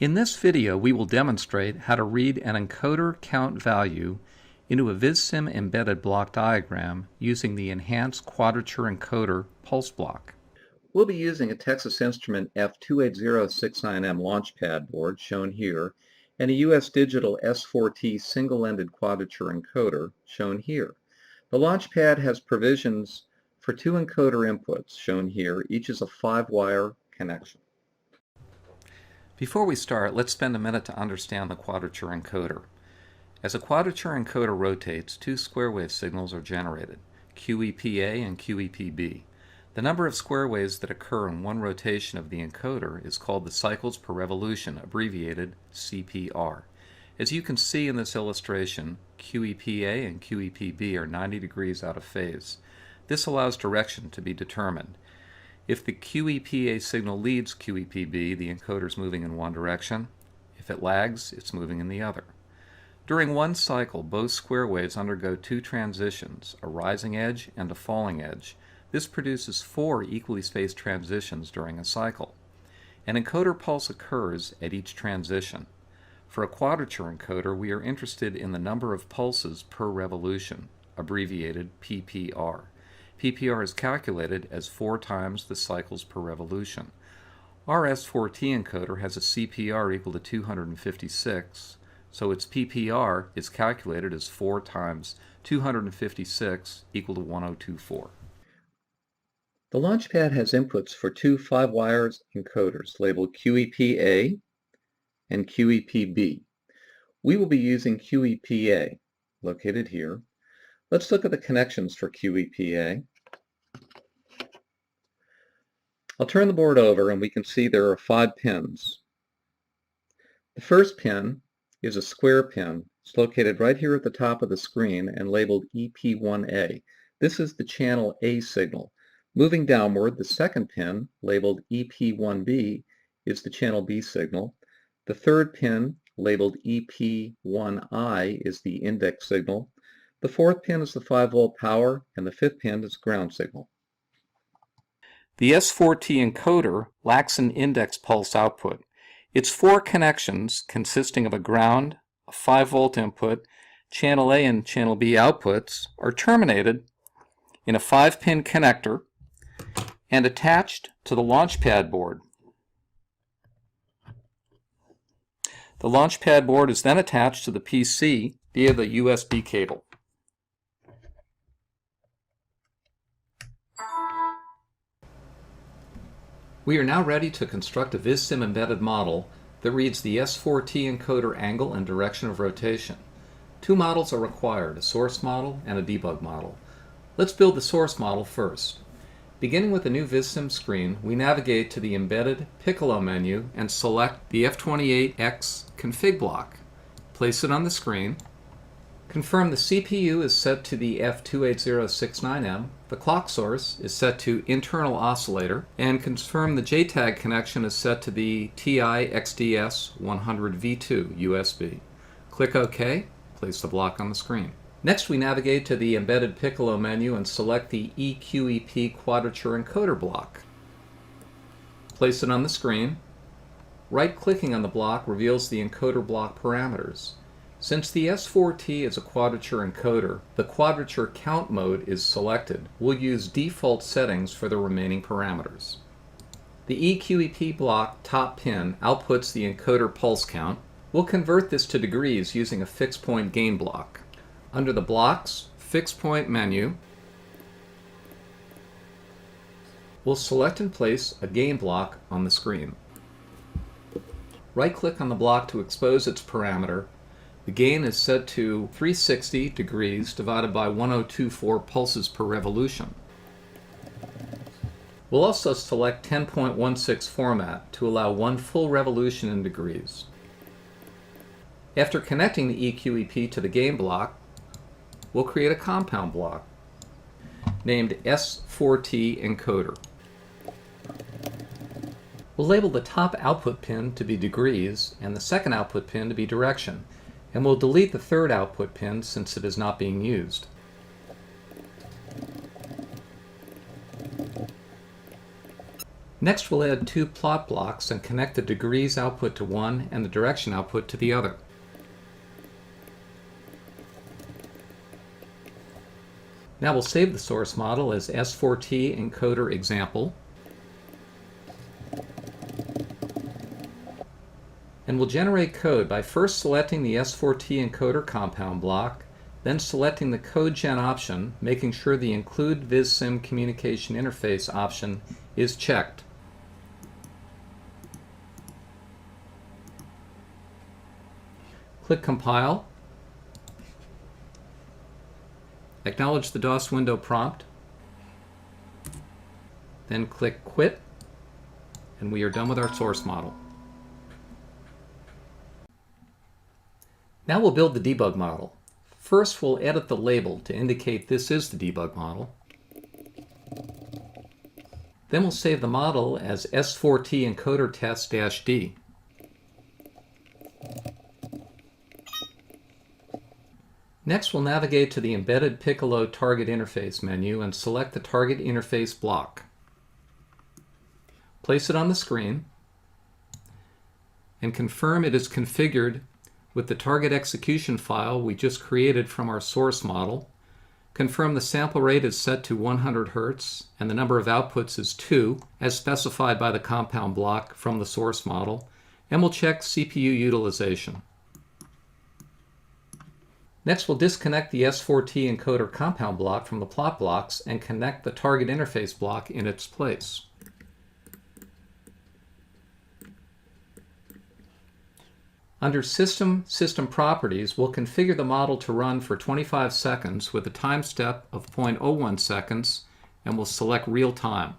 In this video, we will demonstrate how to read an encoder count value into a VisSim embedded block diagram using the enhanced quadrature encoder pulse block. We'll be using a Texas Instrument F28069M launchpad board shown here and a US Digital S4T single-ended quadrature encoder shown here. The launchpad has provisions for two encoder inputs shown here. Each is a 5-wire connection. Before we start, let's spend a minute to understand the quadrature encoder. As a quadrature encoder rotates, two square wave signals are generated, QEPA and QEPB. The number of square waves that occur in one rotation of the encoder is called the cycles per revolution, abbreviated CPR. As you can see in this illustration, QEPA and QEPB are 90 degrees out of phase. This allows direction to be determined. If the QEPA signal leads QEPB, the encoder is moving in one direction. If it lags, it's moving in the other. During one cycle, both square waves undergo two transitions, a rising edge and a falling edge. This produces 4 equally spaced transitions during a cycle. An encoder pulse occurs at each transition. For a quadrature encoder, we are interested in the number of pulses per revolution, abbreviated PPR. PPR is calculated as 4 times the cycles per revolution. Our S4T encoder has a CPR equal to 256, so its PPR is calculated as 4 times 256 equal to 1024. The launchpad has inputs for two 5-wire encoders labeled QEPA and QEPB. We will be using QEPA, located here. Let's look at the connections for QEPA. I'll turn the board over and we can see there are 5 pins. The first pin is a square pin. It's located right here at the top of the screen and labeled EP1A. This is the channel A signal. Moving downward, the second pin, labeled EP1B, is the channel B signal. The third pin, labeled EP1I, is the index signal. The fourth pin is the 5-volt power, and the fifth pin is ground signal. The S4T encoder lacks an index pulse output. Its 4 connections, consisting of a ground, a 5-volt input, channel A and channel B outputs, are terminated in a 5-pin connector and attached to the launchpad board. The launchpad board is then attached to the PC via the USB cable. We are now ready to construct a VisSim embedded model that reads the S4T encoder angle and direction of rotation. 2 models are required, a source model and a debug model. Let's build the source model first. Beginning with the new VisSim screen, we navigate to the Embedded Piccolo menu and select the F28X config block. Place it on the screen. Confirm the CPU is set to the F28069M, the clock source is set to internal oscillator, and confirm the JTAG connection is set to the TI XDS 100V2 USB. Click OK, place the block on the screen. Next, we navigate to the Embedded Piccolo menu and select the EQEP quadrature encoder block. Place it on the screen. Right-clicking on the block reveals the encoder block parameters. Since the S4T is a quadrature encoder, the quadrature count mode is selected. We'll use default settings for the remaining parameters. The EQEP block top pin outputs the encoder pulse count. We'll convert this to degrees using a fixed point gain block. Under the Blocks Fixed Point menu, we'll select and place a gain block on the screen. Right-click on the block to expose its parameter. The gain is set to 360 degrees divided by 1024 pulses per revolution. We'll also select 10.16 format to allow 1 full revolution in degrees. After connecting the EQEP to the gain block, we'll create a compound block named S4T encoder. We'll label the top output pin to be degrees and the second output pin to be direction, and we'll delete the third output pin since it is not being used. Next, we'll add two plot blocks and connect the degrees output to one and the direction output to the other. Now we'll save the source model as S4T encoder example. And we'll generate code by first selecting the S4T encoder compound block, then selecting the code gen option, making sure the include VisSim communication interface option is checked. Click Compile. Acknowledge the DOS window prompt. Then click Quit, and we are done with our source model. Now we'll build the debug model. First, we'll edit the label to indicate this is the debug model. Then we'll save the model as S4T encoder test-D. Next, we'll navigate to the Embedded Piccolo Target Interface menu and select the Target Interface block. Place it on the screen and confirm it is configured with the target execution file we just created from our source model. Confirm the sample rate is set to 100 Hz and the number of outputs is 2, as specified by the compound block from the source model, and we'll check CPU utilization. Next, we'll disconnect the S4T encoder compound block from the plot blocks and connect the target interface block in its place. Under System Properties, we'll configure the model to run for 25 seconds with a time step of 0.01 seconds, and we'll select Real Time.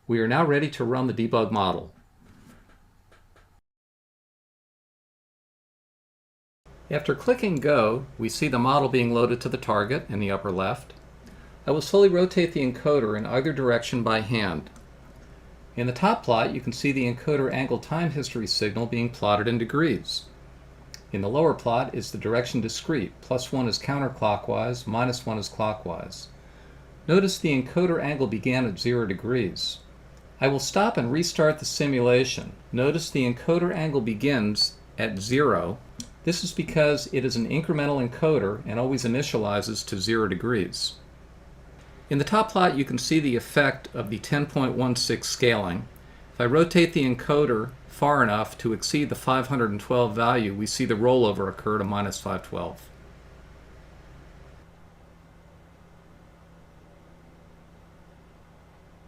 We are now ready to run the debug model. After clicking Go, we see the model being loaded to the target in the upper left. I will slowly rotate the encoder in either direction by hand. In the top plot, you can see the encoder angle time history signal being plotted in degrees. In the lower plot is the direction discrete. +1 is counterclockwise, -1 is clockwise. Notice the encoder angle began at 0 degrees. I will stop and restart the simulation. Notice the encoder angle begins at 0. This is because it is an incremental encoder and always initializes to 0 degrees. In the top plot, you can see the effect of the 10.16 scaling. If I rotate the encoder far enough to exceed the 512 value, we see the rollover occur to -512.